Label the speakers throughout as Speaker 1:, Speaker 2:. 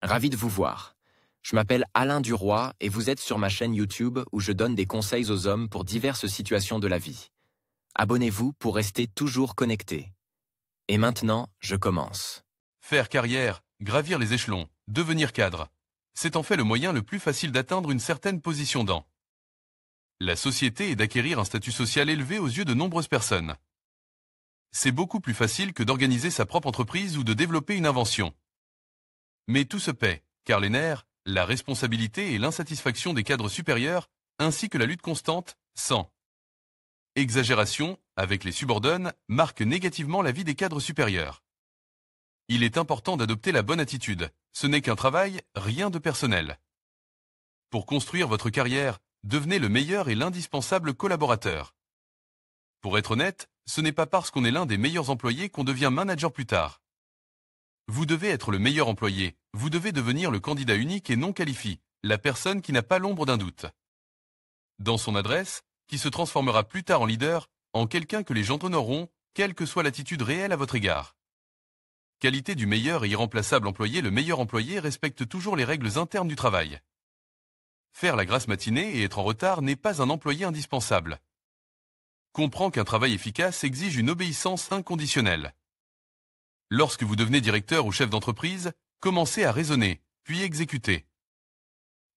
Speaker 1: Ravi de vous voir. Je m'appelle Alain Duroy et vous êtes sur ma chaîne YouTube où je donne des conseils aux hommes pour diverses situations de la vie. Abonnez-vous pour rester toujours connecté. Et maintenant, je commence.
Speaker 2: Faire carrière, gravir les échelons, devenir cadre. C'est en fait le moyen le plus facile d'atteindre une certaine position dans la société et d'acquérir un statut social élevé aux yeux de nombreuses personnes. C'est beaucoup plus facile que d'organiser sa propre entreprise ou de développer une invention. Mais tout se paie, car les nerfs, la responsabilité et l'insatisfaction des cadres supérieurs, ainsi que la lutte constante, sans exagération, avec les subordonnes, marquent négativement la vie des cadres supérieurs. Il est important d'adopter la bonne attitude. Ce n'est qu'un travail, rien de personnel. Pour construire votre carrière, devenez le meilleur et l'indispensable collaborateur. Pour être honnête, ce n'est pas parce qu'on est l'un des meilleurs employés qu'on devient manager plus tard. Vous devez être le meilleur employé, vous devez devenir le candidat unique et non qualifié, la personne qui n'a pas l'ombre d'un doute dans son adresse, qui se transformera plus tard en leader, en quelqu'un que les gens honoreront, quelle que soit l'attitude réelle à votre égard. Qualité du meilleur et irremplaçable employé. Le meilleur employé respecte toujours les règles internes du travail. Faire la grasse matinée et être en retard n'est pas un employé indispensable. Comprend qu'un travail efficace exige une obéissance inconditionnelle. Lorsque vous devenez directeur ou chef d'entreprise, commencez à raisonner, puis exécuter.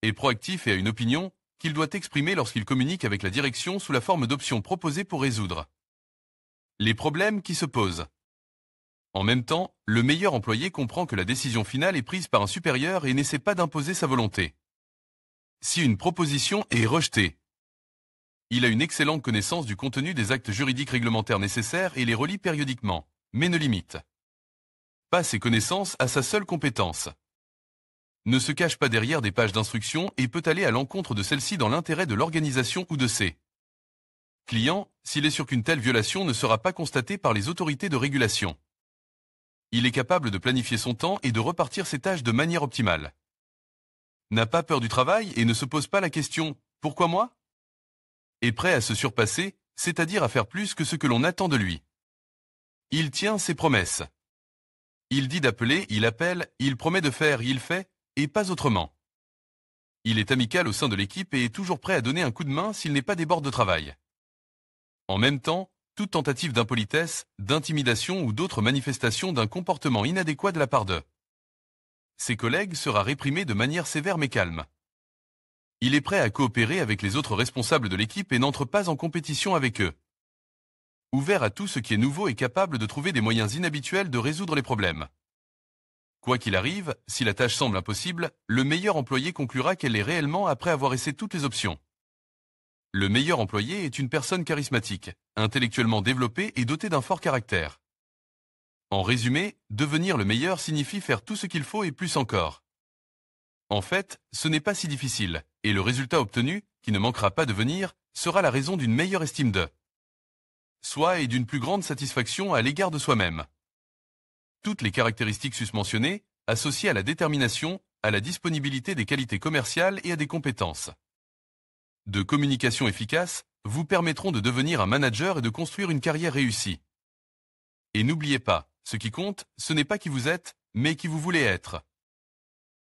Speaker 2: Est proactif et a une opinion qu'il doit exprimer lorsqu'il communique avec la direction sous la forme d'options proposées pour résoudre les problèmes qui se posent. En même temps, le meilleur employé comprend que la décision finale est prise par un supérieur et n'essaie pas d'imposer sa volonté. Si une proposition est rejetée, il a une excellente connaissance du contenu des actes juridiques réglementaires nécessaires et les relie périodiquement, mais ne limite pas ses connaissances à sa seule compétence. Ne se cache pas derrière des pages d'instructions et peut aller à l'encontre de celles-ci dans l'intérêt de l'organisation ou de ses clients, s'il est sûr qu'une telle violation ne sera pas constatée par les autorités de régulation. Il est capable de planifier son temps et de repartir ses tâches de manière optimale. N'a pas peur du travail et ne se pose pas la question « Pourquoi moi ?» Est prêt à se surpasser, c'est-à-dire à faire plus que ce que l'on attend de lui. Il tient ses promesses. Il dit d'appeler, il appelle, il promet de faire, il fait, et pas autrement. Il est amical au sein de l'équipe et est toujours prêt à donner un coup de main s'il n'est pas débordé de travail. En même temps, toute tentative d'impolitesse, d'intimidation ou d'autres manifestations d'un comportement inadéquat de la part de ses collègues sera réprimée de manière sévère mais calme. Il est prêt à coopérer avec les autres responsables de l'équipe et n'entre pas en compétition avec eux. Ouvert à tout ce qui est nouveau et capable de trouver des moyens inhabituels de résoudre les problèmes. Quoi qu'il arrive, si la tâche semble impossible, le meilleur employé conclura qu'elle l'est réellement après avoir essayé toutes les options. Le meilleur employé est une personne charismatique, intellectuellement développée et dotée d'un fort caractère. En résumé, devenir le meilleur signifie faire tout ce qu'il faut et plus encore. En fait, ce n'est pas si difficile, et le résultat obtenu, qui ne manquera pas de venir, sera la raison d'une meilleure estime de soi et d'une plus grande satisfaction à l'égard de soi-même. Toutes les caractéristiques susmentionnées, associées à la détermination, à la disponibilité des qualités commerciales et à des compétences de communication efficaces, vous permettront de devenir un manager et de construire une carrière réussie. Et n'oubliez pas, ce qui compte, ce n'est pas qui vous êtes, mais qui vous voulez être.